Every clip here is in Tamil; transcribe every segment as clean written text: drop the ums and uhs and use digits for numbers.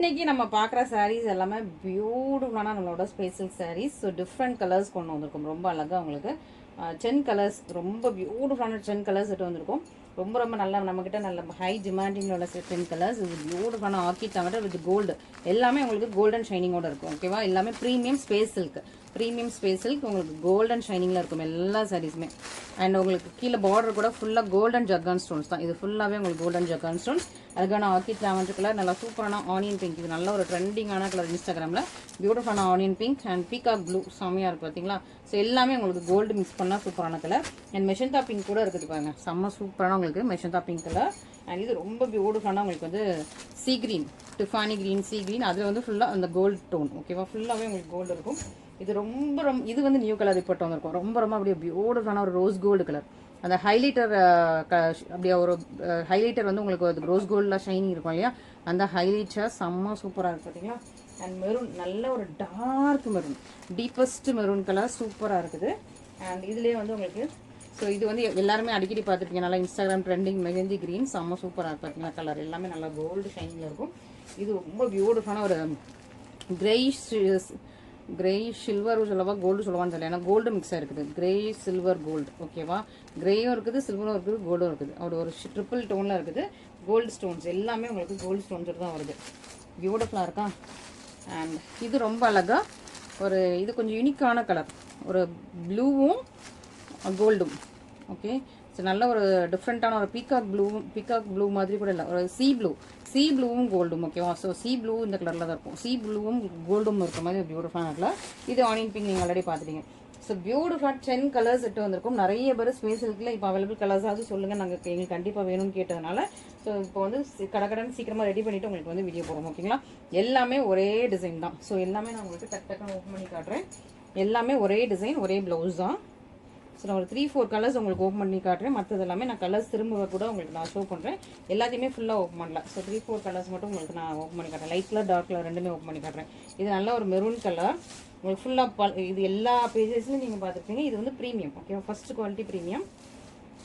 இன்னைக்கு நம்ம பார்க்குற சாரீஸ் எல்லாமே பியூட்டிஃபுல்லான நம்மளோட special saris. So different colours கொண்டு வந்திருக்கும். ரொம்ப அழகாக உங்களுக்கு 10 கலர்ஸ், ரொம்ப பியூட்டிஃபுல்லான 10 கலர்ஸ் எடுத்து வந்திருக்கும். ரொம்ப ரொம்ப நல்லா நம்மக்கிட்ட நல்ல ஹை டிமாண்டிங்கில் உள்ள 10 கலர்ஸ். இது பியூட்டிஃபுல்லான ஆர்கிட் தவிர வித் கோல்டு எல்லாமே உங்களுக்கு கோல்டன் ஷைனிங்கோட இருக்கும். ஓகேவா? எல்லாமே premium space silk, premium space silk உங்களுக்கு கோல்டன் ஷைனிங்கில் இருக்கும் எல்லா சாரீஸுமே. அண்ட் உங்களுக்கு கீழே பார்டர் கூட ஃபுல்லாக கோல்டன் ஜக்கான் ஸ்டோன்ஸ் தான். இது ஃபுல்லாகவே உங்களுக்கு கோல்டன் ஜக்கான் ஸ்டோன்ஸ். அதுக்கான ஆர்கிட் லாவெண்டர் கலர், நல்லா சூப்பரான ஆனியன் பிங்க். இது நல்ல ஒரு ட்ரெண்டிங்கான கலர் இன்ஸ்டாகிராமில். பியூட்டிஃபுல்லான onion pink and peacock blue செம்மையாக இருக்குது பார்த்தீங்களா? ஸோ எல்லாமே உங்களுக்கு கோல்டு மிக்ஸ் பண்ணால் சூப்பரான கலர். அண்ட் மெஷந்தா பிங்க் கூட இருக்குது பாருங்க, செம்ம சூப்பரான உங்களுக்கு மெஷந்தா பிங்க் கலர். அண்ட் இது ரொம்ப பியூட்டிஃபுல்லான உங்களுக்கு வந்து sea green, Tiffany green, sea green. அதில் வந்து ஃபுல்லாக அந்த கோல்டு டோன். ஓகேவா? ஃபுல்லாகவே உங்களுக்கு கோல்டு இருக்கும். இது ரொம்ப ரொம்ப இது வந்து நியூ கலர் ரிப்போர்ட் வந்திருக்கும். ரொம்ப ரொம்ப அப்படியே பியூட்டிஃபுல்லான ஒரு ரோஸ் கோல்டு கலர். அந்த ஹைலைட்டர் அப்படியே ஒரு ஹைலைட்டர் வந்து உங்களுக்கு அது ரோஸ் கோல்டில் ஷைனிங் இருக்கும் இல்லையா? அந்த ஹைலைட்டர் செம்ம சூப்பராக இருக்குது பார்த்தீங்களா? அண்ட் மெரூன், நல்ல ஒரு dark maroon, deepest maroon colour சூப்பராக இருக்குது. அண்ட் இதுலேயே வந்து உங்களுக்கு ஸோ இது வந்து எல்லாருமே அடிக்கடி பார்த்துருப்பீங்க. நல்லா இன்ஸ்டாகிராம் ட்ரெண்டிங் மெஹந்தி கிரீன் செம்ம சூப்பராக இருக்குது பார்த்தீங்களா? கலர் எல்லாமே நல்லா கோல்டு ஷைனிங்கில் இருக்கும். இது ரொம்ப பியூட்டிஃபுல்லான ஒரு கிரே சில்வர் சொல்லவா கோல்டு சொல்லவான்னு தெரியல, ஏன்னா கோல்டு மிக்ஸாக இருக்குது. Grey silver gold. ஓகேவா? கிரேயும் இருக்குது, சில்வரும் இருக்குது, கோல்டும் இருக்குது. அப்படி ஒரு ட்ரிபிள் டோனில் இருக்குது. கோல்டு ஸ்டோன்ஸ் எல்லாமே உங்களுக்கு கோல்டு ஸ்டோன்ஸ் தான் வருது. பியூட்டிஃபுல்லாக இருக்கா? அண்ட் இது ரொம்ப அழகாக ஒரு இது கொஞ்சம் யூனிக்கான கலர், ஒரு ப்ளூவும் கோல்டும். ஓகே, ஸோ நல்ல ஒரு டிஃப்ரெண்ட்டான ஒரு பீகாக் ப்ளூ மாதிரி கூட இல்லை, ஒரு சீ ப்ளூவும் கோல்டும். ஓகேவா? ஸோ சீ ப்ளூ இந்த கலரில் தான் இருக்கும். சீ ப்ளூவும் கோல்டும் இருக்க மாதிரி பியூட்டிஃபுல்லான கலர். இது ஆனியன் பிங்க் நீங்கள் ஆல்ரெடி பார்த்துட்டீங்க. ஸோ பியூட்டிஃபுல்லாக 10 கலர்ஸ் எடுத்து வந்திருக்கும். நிறைய பேர் ஸ்பேஸ் சில்கில் இப்போ அவைலபிள் கலர்ஸாவது சொல்லுங்கள், நாங்கள் எங்களுக்கு கண்டிப்பாக வேணும்னு கேட்டதுனால ஸோ இப்போ வந்து கடன் சீக்கிரமாக ரெடி பண்ணிவிட்டு உங்களுக்கு வந்து வீடியோ போடுவோம். ஓகேங்களா? எல்லாமே ஒரே டிசைன் தான். ஸோ எல்லாமே நான் உங்களுக்கு டக்குன்னு ஓப்பன் பண்ணி காட்டுறேன். எல்லாமே ஒரே டிசைன், ஒரே ப்ளவுஸ் தான். ஸோ நான் ஒரு 3-4 கலர்ஸ் உங்களுக்கு ஓப்பன் பண்ணி காட்டுறேன். மற்றது எல்லாமே நான் கலர்ஸ் திரும்ப கூட உங்களுக்கு நான் ஷோ பண்ணுறேன். எல்லாத்தையுமே ஃபுல்லாக ஓப்பன் பண்ணல. ஸோ 3-4 கலர்ஸ் மட்டும் உங்களுக்கு நான் ஓப்பன் பண்ணி காட்டுறேன். லைட் கலர், டார்க் கலர் ரெண்டுமே ஓப்பன் பண்ணி காட்டுறேன். இது நல்ல ஒரு மெரூன் கலர். உங்களுக்கு ஃபுல்லாக இது எல்லா பேஜஸ்லையும் நீங்கள் பார்த்துருப்பீங்க. இது வந்து ப்ரீமியம். ஓகேவா? First quality premium.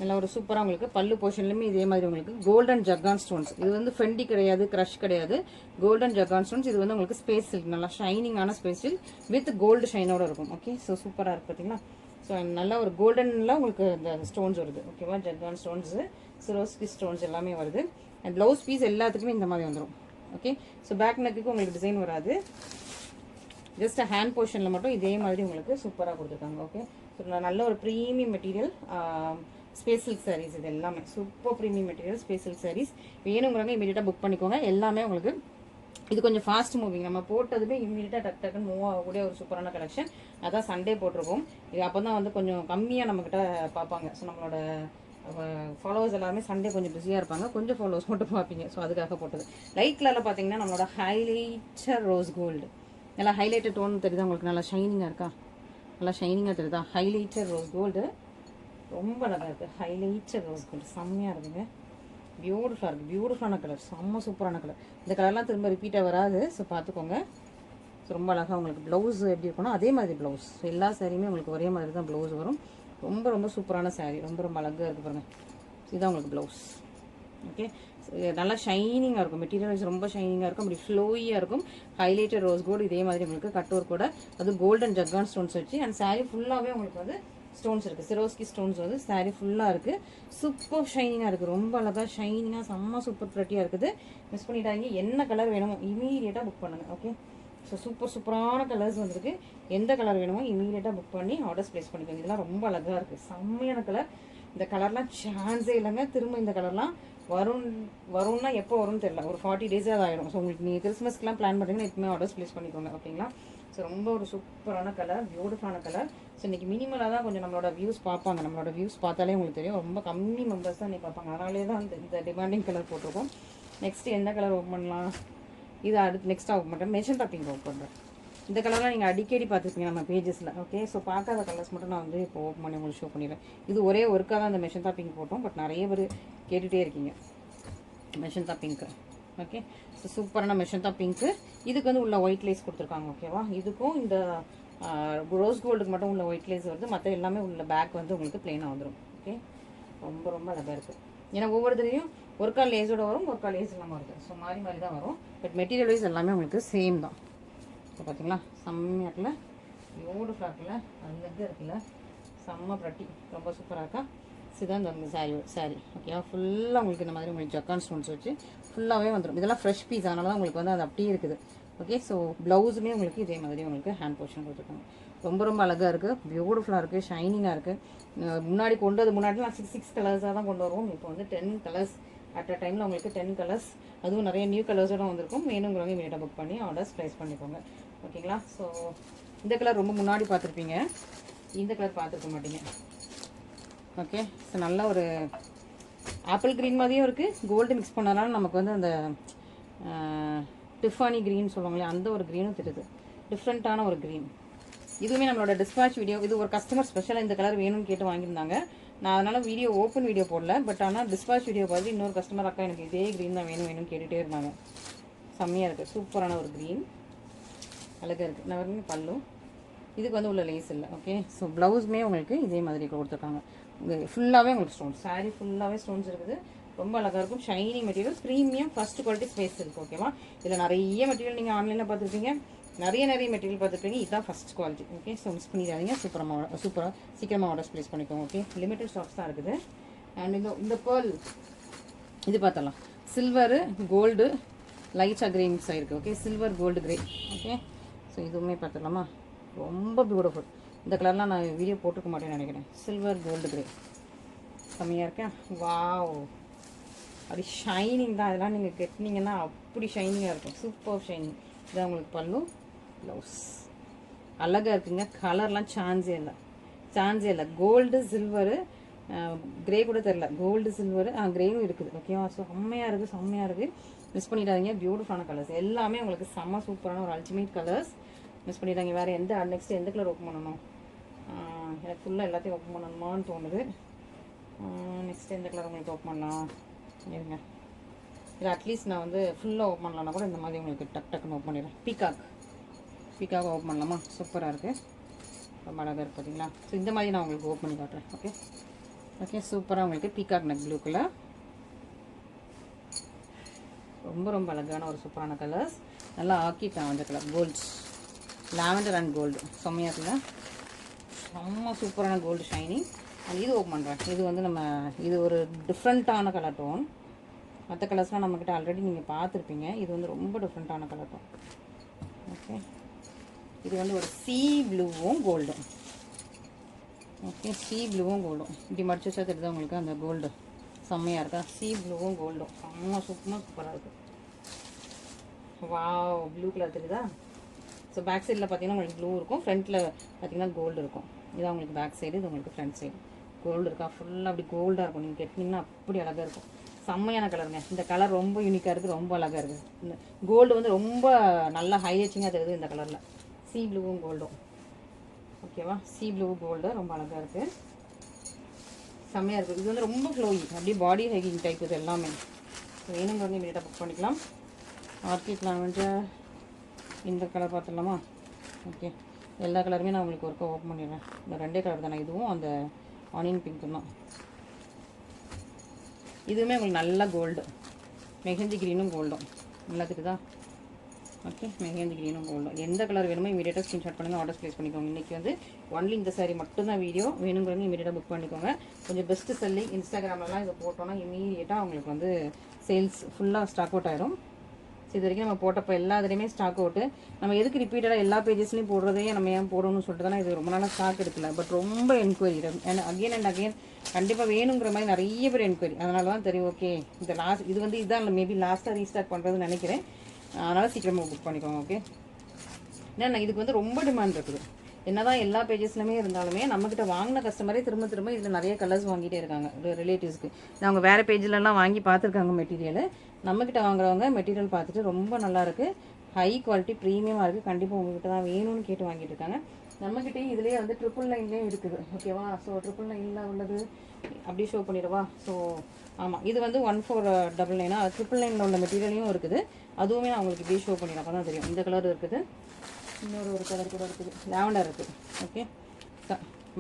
நல்லா ஒரு சூப்பராக உங்களுக்கு பல்லு போர்ஷன்லையுமே இதே மாதிரி உங்களுக்கு கோல்டன் ஜக்கான் ஸ்டோன்ஸ். இது வந்து ஃபெண்டி கிடையாது, க்ரஷ் கிடையாது, கோல்டன் ஜக்கான் ஸ்டோன்ஸ். இது வந்து உங்களுக்கு ஸ்பேஸ் சில்க், நல்லா ஷைனிங்கான ஸ்பேஸ் சில்க் வித் கோல்டு ஷைனோட இருக்கும். ஓகே, ஸோ சூப்பராக இருக்குது பார்த்தீங்களா? ஸோ நல்லா ஒரு கோல்டனில் உங்களுக்கு இந்த ஸ்டோன்ஸ் வருது. ஓகேவா? ஜக்கான் ஸ்டோன்ஸு, சிரோஸ்கி ஸ்டோன்ஸ் எல்லாமே வருது. அண்ட் ப்ளவுஸ் பீஸ் எல்லாத்துக்குமே இந்த மாதிரி வந்துடும். ஓகே, ஸோ பேக் நெக்குக்கு உங்களுக்கு டிசைன் வராது, ஜஸ்ட் ஹேண்ட் போர்ஷனில் மட்டும் இதே மாதிரி உங்களுக்கு சூப்பராக கொடுத்துருக்காங்க. ஓகே, ஸோ நல்ல ஒரு premium material space silk saris. இது எல்லாமே super premium material space silk saris. வேணுங்கிறவங்க இமீடியட்டாக புக் பண்ணிக்கோங்க. எல்லாமே உங்களுக்கு இது கொஞ்சம் ஃபாஸ்ட் மூவிங், நம்ம போட்டதுமே இமீடியட்டாக டக்குன்னு மூவ் ஆகக்கூடிய ஒரு சூப்பரான கலெக்ஷன். அதான் சண்டே போட்டிருக்கோம். இது அப்போ தான் வந்து கொஞ்சம் கம்மியாக நம்மக்கிட்ட பார்ப்பாங்க. ஸோ நம்மளோட ஃபாலோவர்ஸ் எல்லாருமே சண்டே கொஞ்சம் பிஸியாக இருப்பாங்க, கொஞ்சம் ஃபாலோவர்ஸ் மட்டும் பார்ப்பீங்க. ஸோ அதுக்காக போட்டது. லைட் கலரில் பார்த்தீங்கன்னா நம்மளோட ஹைலைட்டர் ரோஸ் கோல்டு, நல்லா ஹைலைட்டர் டோன் தெரியுதா உங்களுக்கு? நல்லா ஷைனிங்காக இருக்கா? நல்லா ஷைனிங்காக தெரியுதா? ஹைலைட்டர் ரோஸ் கோல்டு ரொம்ப அழகாக இருக்குது. ஹைலைட்டர் ரோஸ் கோல்டு செம்மையாக இருக்குங்க. பியூட்டிஃபுல்லாக இருக்குது, பியூட்டிஃபுல்லான கலர், செம்ம சூப்பரான கலர். இந்த கலர்லாம் திரும்ப ரிப்பீட்டாக வராது. ஸோ பார்த்துக்கோங்க. ஸோ ரொம்ப அழகாக உங்களுக்கு ப்ளவுஸ் எப்படி இருக்கணும் அதே மாதிரி ப்ளவுஸ். ஸோ எல்லா சாரியுமே உங்களுக்கு ஒரே மாதிரி தான் ப்ளவுஸ் வரும். ரொம்ப ரொம்ப சூப்பரான சாரீ, ரொம்ப ரொம்ப அழகாக இருக்குது பாருங்கள். இதுதான் உங்களுக்கு ப்ளவுஸ். ஓகே, நல்லா ஷைனிங்காக இருக்கும். மெட்டீரியல் வைஸ் ரொம்ப ஷைனிங்காக இருக்கும், அப்படி ஃப்ளோயியாக இருக்கும். ஹைலைட்டட் ரோஸ் கோல்டு இதே மாதிரி உங்களுக்கு கட்டோர் கூட அது கோல்டன் ஜக்கான் ஸ்டோன்ஸ் வச்சு. அண்ட் சாரீ ஃபுல்லாகவே உங்களுக்கு வந்து ஸ்டோன்ஸ் இருக்குது, சிரோஸ்கி ஸ்டோன்ஸ் வந்து சாரீ ஃபுல்லாக இருக்குது. சூப்பர் ஷைனிங்காக இருக்குது, ரொம்ப அழகாக ஷைனிங்காக செம்ம சூப்பர் ப்ரெட்டியாக இருக்குது. மிஸ் பண்ணிட்டாங்க. என்ன கலர் வேணுமோ இமீடியட்டாக புக் பண்ணுங்கள். ஓகே, ஸோ சூப்பரான கலர்ஸ் வந்துருக்கு. எந்த கலர் வேணுமோ இமீடியட்டாக புக் பண்ணி ஆர்டர்ஸ் ப்ளேஸ் பண்ணிக்கோங்க. இதெல்லாம் ரொம்ப அழகாக இருக்குது, செம்மையான கலர். இந்த கலர்லாம் சான்ஸே இல்லைங்க. திரும்ப இந்த கலர்லாம் வரும்னா எப்போ வரும்னு தெரியல, ஒரு 40 டேஸாக ஆகிடும். ஸோ உங்களுக்கு நீங்கள் கிறிஸ்மஸ்க்குலாம் பிளான் பண்ணுறீங்கன்னா எப்பவுமே ஆர்டர்ஸ் ப்ளேஸ் பண்ணிக்கோங்க. ஓகேங்களா? ஸோ ரொம்ப ஒரு சூப்பரான கலர், பியூட்டிஃபுல்லான கலர். ஸோ இன்றைக்கி மினிமலாக தான் கொஞ்சம் நம்மளோட வியூஸ் பார்ப்பாங்க. நம்மளோட வியூஸ் பார்த்தாலே உங்களுக்கு தெரியும், ரொம்ப கம்மி மெம்பர்ஸ் தான் இன்றைக்கி பார்ப்பாங்க. அதனாலே தான் இந்த டிமாண்டிங் கலர் போட்டிருக்கோம். நெக்ஸ்ட் எந்த கலர் ஓப்பன் பண்ணலாம்? இது அடுத்து நெக்ஸ்ட்டாக ஓப்பன் பண்ணுறேன். மெஷந்தா பிங்க் ஓப்பன் பண்ணுறேன். இந்த கலர்லாம் நீங்கள் அடிக்கடி பார்த்துருப்பீங்க நம்ம பேஜஸில். ஓகே, ஸோ பார்க்காத கலர்ஸ் மட்டும் நான் வந்து இப்போ ஓப்பன் பண்ணி உங்களுக்கு ஷோ பண்ணிடுறேன். இது ஒரே ஒர்க்காக தான் இந்த மெஷந்தா பிங்க் போட்டோம், பட் நிறைய பேர் கேட்டுகிட்டே இருக்கீங்க மெஷந்தா பிங்க்கு. ஓகே, ஸோ சூப்பரான மெஷந்தா பிங்க்கு. இதுக்கு வந்து உள்ள ஒயிட் லேஸ் கொடுத்துருக்காங்க. ஓகேவா? இதுக்கும் இந்த ரோஸ் கோல்டுக்கு மட்டும் உள்ள ஒயிட் லேஸ் வருது, மற்ற எல்லாமே உள்ள பேக் வந்து உங்களுக்கு பிளெயினாக வந்துடும். ஓகே, ரொம்ப ரொம்ப அழகாக இருக்குது. ஏன்னா ஒவ்வொருத்தரையும் ஒரு கால் லேஸோட வரும், ஒரு கால் லேஸ் இல்லாமல் வருது. ஸோ மாறி மாறி தான் வரும். பட் மெட்டீரியல் வைஸ் எல்லாமே உங்களுக்கு சேம் தான். இப்போ பார்த்தீங்களா செம்மையாக இருக்குல்ல, பியூட்டிஃபுல்லாக இருக்குல்ல, அழகாக இருக்குல்ல, செம்ம ப்ரட்டி, ரொம்ப சூப்பராக இருக்கா. இதுதான் இந்த சாரி ஓகேவா. ஃபுல்லாக உங்களுக்கு இந்த மாதிரி உங்களுக்கு ஜக்கான் ஸ்டோன்ஸ் வச்சு ஃபுல்லாகவே வந்துடும். இதெல்லாம் ஃப்ரெஷ் பீஸ், அதனால தான் உங்களுக்கு வந்து அது அப்படியே இருக்குது. ஓகே, ஸோ ப்ளவுஸுமே உங்களுக்கு இதே மாதிரி உங்களுக்கு ஹேண்ட் போர்ஷன் கொடுத்துருக்காங்க. ரொம்ப ரொம்ப அழகாக இருக்குது, பியூட்டிஃபுல்லாக இருக்குது, ஷைனிங்காக இருக்குது. முன்னாடி முன்னாடிலாம் 6 கலர்ஸாக தான் கொண்டு வருவோம். இப்போ வந்து 10 கலர்ஸ் அட் அ டைமில் உங்களுக்கு 10 கலர்ஸ், அதுவும் நிறைய நியூ கலர்ஸோட வந்திருக்கும். வேணுங்கிறவங்க இமீடியட்டாக புக் பண்ணி ஆர்டர்ஸ் ப்ளேஸ் பண்ணிக்கோங்க. ஓகேங்களா. ஸோ இந்த கலர் ரொம்ப முன்னாடி பார்த்துருப்பீங்க, இந்த கலர் பார்த்துருக்க மாட்டீங்க. ஓகே, ஸோ நல்ல ஒரு ஆப்பிள் க்ரீன் மாதிரியும் இருக்குது, கோல்டு மிக்ஸ் பண்ணனால நமக்கு வந்து அந்த டிஃபானி க்ரீன் சொல்லுவாங்களே அந்த ஒரு க்ரீனும் தெரியுது, டிஃப்ரெண்ட்டான ஒரு க்ரீன். இதுவுமே நம்மளோட டிஸ்பேச் வீடியோ, இது ஒரு கஸ்டமர் ஸ்பெஷலாக இந்த கலர் வேணும்னு கேட்டு வாங்கியிருந்தாங்க. நான் அதனால் வீடியோ ஓப்பன் வீடியோ போடல. பட் ஆனால் டிஸ்பேச் வீடியோ பார்த்து இன்னொரு கஸ்டமர் அக்கா எனக்கு இதே க்ரீன் தான் வேணும்னு கேட்டுகிட்டே இருந்தாங்க. செம்மையாக இருக்குது, சூப்பரான ஒரு க்ரீன், அழகாக இருக்குது. நான் வந்து பல்லும் இதுக்கு வந்து உள்ள லேஸ் இல்லை. ஓகே, ஸோ ப்ளவுஸுமே உங்களுக்கு இதே மாதிரி கொடுத்துருக்காங்க. ஃபுல்லாகவே உங்களுக்கு ஸ்டோன்ஸ், சாரீ ஃபுல்லாகவே ஸ்டோன்ஸ் இருக்குது. ரொம்ப அழகாக இருக்கும், shining material, premium first quality space இருக்குது. ஓகேவா. இதில் நிறைய மெட்டீரியல் நீங்கள் ஆன்லைனில் பார்த்துருப்பீங்க, நிறைய மெட்டீரியல் பார்த்துருப்பீங்க. இதுதான் first quality. Okay, so miss பண்ணிடாதீங்க, சூப்பராக சீக்கிரமாக ஆர்டர்ஸ் ப்ளேஸ் பண்ணிக்கோங்க. ஓகே, லிமிட்டட் ஸ்டாக்ஸ் தான் இருக்குது. அண்ட் இந்த பேர்ல் இது பார்த்தலாம், சில்வரு கோல்டு லைட்டாக கிரே மிக்ஸ் ஆகிருக்கு. Okay, silver gold grey. Okay, so இதுவுமே பார்த்துடலாமா, ரொம்ப பியூட்டிஃபுல். இந்த கலர்லாம் நான் வீடியோ போட்டிருக்க மாட்டேன்னு நினைக்கிறேன். சில்வர் கோல்டு கிரே செம்மையாக இருக்கேன். வாவ், அப்படி ஷைனிங் தான். அதெல்லாம் நீங்கள் கட்டினீங்கன்னா அப்படி ஷைனிங்காக இருக்கும், சூப்பர் ஷைனிங். இதான் உங்களுக்கு பல்லு, ப்ளவுஸ் அழகாக இருக்குங்க. கலர்லாம் சான்ஸே இல்லை. கோல்டு சில்வரு கிரே கூட தெரில, கோல்டு சில்வரு கிரேவும் இருக்குது. ஓகேவா. ஸோ செம்மையாக இருக்குது, மிஸ் பண்ணிடாதீங்க. பியூட்டிஃபுல்லான கலர்ஸ் எல்லாமே உங்களுக்கு செம்ம சூப்பரான ஒரு அல்டிமேட் கலர்ஸ். மிஸ் பண்ணிட்டாங்க. வேறு நெக்ஸ்ட் எந்த கலர் ஓப்பன் பண்ணணும், எனக்கு ஃபுல்லாக எல்லாத்தையும் ஓப்பன் பண்ணணுமான்னு தோணுது. நெக்ஸ்ட் எந்த கலர் உங்களுக்கு ஓப்பன் பண்ணலாம் இருங்க. இல்லை அட்லீஸ்ட் நான் வந்து ஃபுல்லாக ஓப்பன் பண்ணலான்னா கூட இந்த மாதிரி உங்களுக்கு டக்குன்னு ஓப்பன் பண்ணிடுறேன். பீக்காக் ஓப்பன் பண்ணலாமா, சூப்பராக இருக்குது, ரொம்ப அழகாக இருக்குது பார்த்தீங்களா. ஸோ இந்த மாதிரி நான் உங்களுக்கு ஓப்பன் பண்ணி காட்டுறேன். ஓகே, சூப்பராக உங்களுக்கு பீக்காக் நெக் ப்ளூ கலர், ரொம்ப அழகான ஒரு சூப்பரான கலர்ஸ். நல்லா ஆக்கிட்டேன் அந்த colour, golds lavender and gold செம்மையாக இருக்குல்ல, செம்ம சூப்பரான கோல்டு ஷைனிங். அண்ட் இது ஓப்பன் பண்ணுறேன். இது வந்து இது ஒரு டிஃப்ரெண்ட்டான கலர் டோன். மற்ற கலர்ஸ்லாம் நம்மக்கிட்ட ஆல்ரெடி நீங்கள் பார்த்துருப்பீங்க. இது வந்து ரொம்ப டிஃப்ரெண்ட்டான கலர் டோன். ஓகே, இது வந்து ஒரு சீ ப்ளூவும் கோல்டும். ஓகே, சீ ப்ளூவும் கோல்டும் இப்படி மடிச்சு வச்சா தெரியுது உங்களுக்கு அந்த கோல்டு செம்மையாக இருக்கா. சீ ப்ளூவும் கோல்டும் செம்ம சூப்பராக இருக்குது. வாவ், ப்ளூ கலர் தெரியுதா. ஸோ பேக் சைடில் பார்த்தீங்கன்னா உங்களுக்கு ப்ளூ இருக்கும், ஃப்ரண்ட்டில் பார்த்தீங்கன்னா கோல்டு இருக்கும். இதான் உங்களுக்கு பேக் சைடு, இது உங்களுக்கு ஃப்ரண்ட் சைடு. கோல்டு இருக்கா, ஃபுல்லாக அப்படி கோல்டாக இருக்கும். நீங்கள் கட்டினீங்கன்னா அப்படி அழகாக இருக்கும். செம்மையான கலருங்க. இந்த கலர் ரொம்ப யூனிக்காக இருக்குது, ரொம்ப அழகாக இருக்குது. இந்த கோல்டு வந்து ரொம்ப நல்லா ஹைலைட்டிங்காக தெரியுது இந்த கலரில், சீ ப்ளூவும் கோல்டும். ஓகேவா, சீ ப்ளூ கோல்டு ரொம்ப அழகாக இருக்குது, செம்மையாக இருக்குது. இது வந்து ரொம்ப ஃப்ளோயி, அப்படியே பாடி ஹைகிங் டைப். இது எல்லாமே வேணுங்கிறவங்க இமீடியட்டாக புக் பண்ணிக்கலாம். ஆர்கிட் லாவெண்டர் இந்த கலர் பார்த்துடலாமா. ஓகே, எல்லா கலருமே நான் உங்களுக்கு ஒர்க்கை ஓப்பன் பண்ணிடுறேன். இந்த ரெண்டே கலர் தானே, இதுவும் அந்த ஆனியன் பிங்க்கும் தான். இதுவுமே உங்களுக்கு நல்ல கோல்டு, மெஹந்தி க்ரீனும் கோல்டும் நல்லா தெரியுதா. ஓகே, மெஹந்தி க்ரீனும் கோல்டும். எந்த கலர் வேணுமோ இமீடியட்டாக ஸ்க்ரீன்ஷாட் பண்ணுங்கள், ஆர்டர்ஸ் ப்ளேஸ் பண்ணிக்கோங்க. இன்றைக்கி வந்து ஒன்லி இந்த சாரீ மட்டும்தான் வீடியோ, வேணுங்கிறவங்க இமீடியட்டாக புக் பண்ணிக்கோங்க. கொஞ்சம் பெஸ்ட்டு செல்லிங், இன்ஸ்டாகிராம்லாம் இதை போட்டோன்னா இமீடியட்டாக அவங்களுக்கு வந்து சேல்ஸ் ஃபுல்லாக ஸ்டாக் அவுட் ஆயிரும். இது வரைக்கும் நம்ம போட்டப்போ எல்லா இதுலேயுமே ஸ்டாக் அவுட்டு. நம்ம எதுக்கு ரிப்பீட்டடாக எல்லா பேஜஸ்லையும் போடுறதே நம்ம ஏன் போடணும்னு சொல்லிட்டு தானே இது ரொம்ப நாளாக ஸ்டாக் எடுக்கல. பட் ரொம்ப என்கொயரி, அகெயின் அண்ட் அகெயின் கண்டிப்பாக வேணுங்கிற மாதிரி நிறைய பேர் என்கொயரி. அதனால தான் தெரியும். ஓகே, இது வந்து இதுதான் மேபி லாஸ்ட்டாக ரீஸ்டார்ட் பண்ணுறதுன்னு நினைக்கிறேன். அதனால் சீக்கிரமாக புக் பண்ணிக்கோங்க. ஓகே, ஏன்னா இதுக்கு வந்து ரொம்ப டிமாண்ட் இருக்குது. என்னதான் எல்லா பேஜஸ்லையுமே இருந்தாலுமே நம்மக்கிட்ட வாங்கின கஸ்டமரே திரும்ப இதில் நிறைய கலர்ஸ் வாங்கிட்டே இருக்காங்க. ரிலேட்டிவ்ஸ்க்கு அவங்க வேறு பேஜிலலாம் வாங்கி பார்த்துருக்காங்க மெட்டீரியல். நம்மக்கிட்ட வாங்குறவங்க மெட்டீரியல் பார்த்துட்டு ரொம்ப நல்லாயிருக்கு, ஹை குவாலிட்டி ப்ரீமியமாக இருக்குது, கண்டிப்பாக உங்கள்கிட்ட தான் வேணும்னு கேட்டு வாங்கிட்டு இருக்காங்க. நம்மக்கிட்டேயும் இதுலேயே வந்து 999 இருக்குது. ஓகேவா, ஸோ 999 உள்ளது அப்படியே ஷோ பண்ணிடுவா. ஸோ ஆமாம், இது வந்து 1499. 999 உள்ள மெட்டீரியலையும் இருக்குது, அதுவுமே நான் உங்களுக்கு இப்படியே ஷோ பண்ணிடுறேன். அப்போ தான் தெரியும். இந்த கலர் இருக்குது, இன்னொரு கலர் கூட இருக்குது, லாவெண்டர் இருக்குது. ஓகே,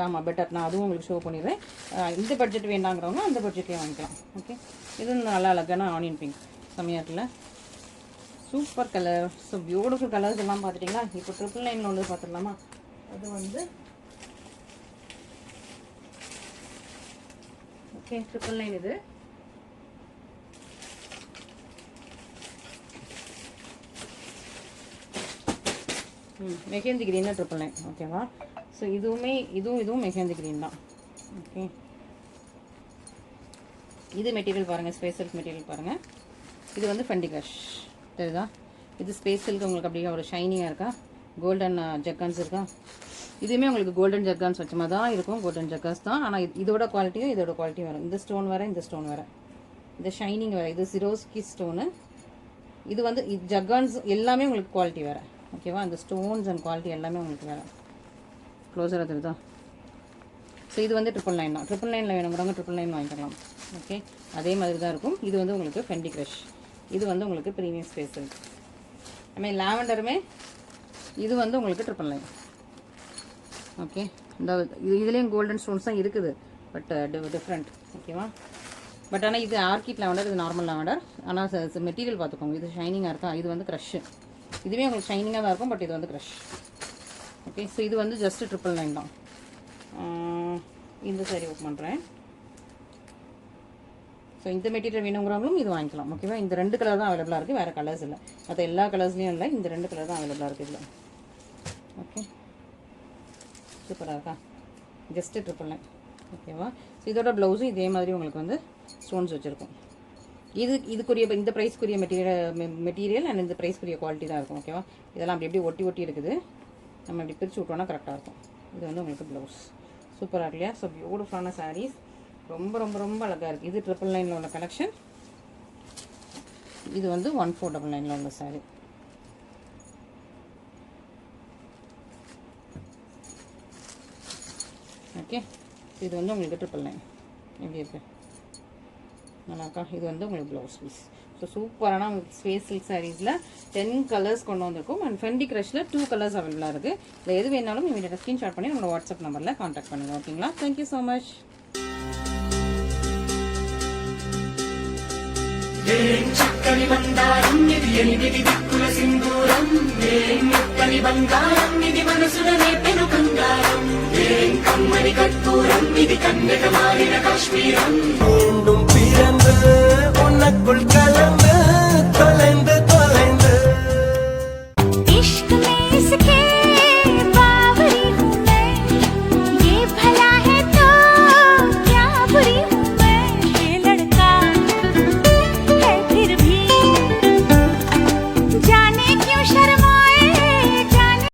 ஆமாம் பெட்டர். நான் அதுவும் உங்களுக்கு ஷோ பண்ணிடுறேன். இந்த பட்ஜெட் வேண்டாங்கிறவங்க அந்த பட்ஜெட்லேயே வாங்கிக்கலாம். ஓகே, இது நல்லா அழகான ஆனியன் பிங்க் செம்மையாக இருக்குல்ல, super colour. So beautiful colours எல்லாம் பார்த்துட்டிங்களா? இப்போ 999 உள்ளது பார்த்துடலாமா? அது வந்து ஓகே 999 இது. மெஹந்தி கிரீன் 999. ஓகேவா? ஸோ இதுவும் மெஹந்தி கிரீன் தான். ஓகே, இது மெட்டீரியல் பாருங்கள், ஸ்பேஸ் சில்க் மெட்டீரியல் பாருங்கள். இது வந்து ஃபெண்டி கிரஷ் தெரியுதா? இது ஸ்பேஸ் சில்க் உங்களுக்கு அப்படியே ஒரு ஷைனிங்காக இருக்கா, கோல்டன் ஜர்கான்ஸ் இருக்கா. இதுவுமே உங்களுக்கு கோல்டன் ஜர்கான்ஸ் வச்ச மாதிரி தான் இருக்கும், கோல்டன் ஜர்கான்ஸ் தான். ஆனால் இதோட குவாலிட்டியும் இதோட குவாலிட்டியும் வரும். இந்த ஸ்டோன் வேறு, இந்த ஸ்டோன் வேறு, இந்த ஷைனிங் வேறு. இது சிரோஸ்கி ஸ்டோனு. இது வந்து ஜர்கான்ஸ் எல்லாமே உங்களுக்கு குவாலிட்டி வேறு. ஓகேவா? அந்த ஸ்டோன்ஸ் அண்ட் குவாலிட்டி எல்லாமே உங்களுக்கு வேறு. க்ளோஸராக தெரியுதா? ஸோ இது வந்து 999 தான். 999 வேணுங்கிறவங்க 999 வாங்கிக்கலாம். ஓகே, அதே மாதிரி தான் இருக்கும். இது வந்து உங்களுக்கு ஃபெண்டி கிரஷ். இது வந்து உங்களுக்கு ப்ரீமியம் ஸ்பேஸ் இருக்குது. ஐ லாவெண்டருமே இது வந்து உங்களுக்கு 999. ஓகே, இந்த இதுலேயும் கோல்டன் ஸ்டோன்ஸ் தான் இருக்குது, பட் டிஃப்ரெண்ட். ஓகேவா? பட் ஆனால் இது ஆர்கிட் லாவெண்டர், இது நார்மல் லாவெண்டர். ஆனால் மெட்டீரியல் பார்த்துக்கோங்க, இது ஷைனிங்காக இருக்கா. இது வந்து க்ரஷ்ஷு. இதுவே உங்களுக்கு ஷைனிங்காக தான் இருக்கும், பட் இது வந்து க்ரஷ். ஓகே, ஸோ இது வந்து ஜஸ்ட் 999 தான். இந்த சாரி ஓப்பன் பண்ணுறேன். ஸோ இந்த மெட்டீரியல் வேணுங்கிறவங்களும் இது வாங்கிக்கலாம். ஓகேவா? இந்த 2 கலர் தான் அவைலபிளாக இருக்குது, வேறு கலர்ஸ் இல்லை. மற்ற எல்லா கலர்ஸ்லேயும் இல்லை, இந்த 2 கலர் தான் அவைலபிளாக இருக்குது இதில். ஓகே, சூப்பராக இருக்கா? ஜஸ்ட்டு 999. ஓகேவா? ஸோ இதோட ப்ளவுஸும் இதே மாதிரி உங்களுக்கு வந்து ஸ்டோன்ஸ் வச்சுருக்கும். இதுக்குரிய இந்த ப்ரைஸ்க்குரிய மெட்டீரியல் அண்ட் இந்த ப்ரைஸ்க்குரிய குவாலிட்டி தான் இருக்கும். ஓகேவா? இதெல்லாம் அப்படி எப்படி ஒட்டி இருக்குது, நம்ம இப்படி பிரித்து விட்டோன்னா கரெக்டாக இருக்கும். இது வந்து உங்களுக்கு ப்ளவுஸ் சூப்பராக இருக்கு இல்லையா? ஸோ பியூட்டிஃபுல்லான சாரீஸ், ரொம்ப ரொம்ப ரொம்ப அழகாக இருக்குது. இது 999 உள்ள கலெக்ஷன். இது வந்து 1499 உள்ள சாரீ. ஓகே, இது வந்து உங்களுக்கு 999 எப்படி இருக்கு? நல்லாக்கா? இது வந்து உங்களுக்கு ப்ளவுஸ் பீஸ். ஸோ சூப்பரான உங்களுக்கு ஸ்பேஸ் சில்க் சாரீஸில் 10 கலர்ஸ் கொண்டு வந்திருக்கும். அண்ட் ஃபெண்டி கிரஷில் 2 கலர்ஸ் அவைலபிளாக இருக்குது. இதில் எது வேணாலும் இமீடியட்டாக ஸ்க்ரீன்ஷாட் பண்ணி நம்மளோட வாட்ஸ்அப் நம்பரில் கான்டாக்ட் பண்ணுங்கள். ஓகேங்களா? Thank you so much. చక్కని బంగారం ఇది 8 దిక్కుల సింధూరం మెత్తని బంగారం ఇది మనసులనే పెను కంగారం కమ్మని కర్పూరం ఇది కన్నెక మారిన కాశ్మీరం மீண்டும் பிறந்து உனக்குள் கலந்து தொலைந்து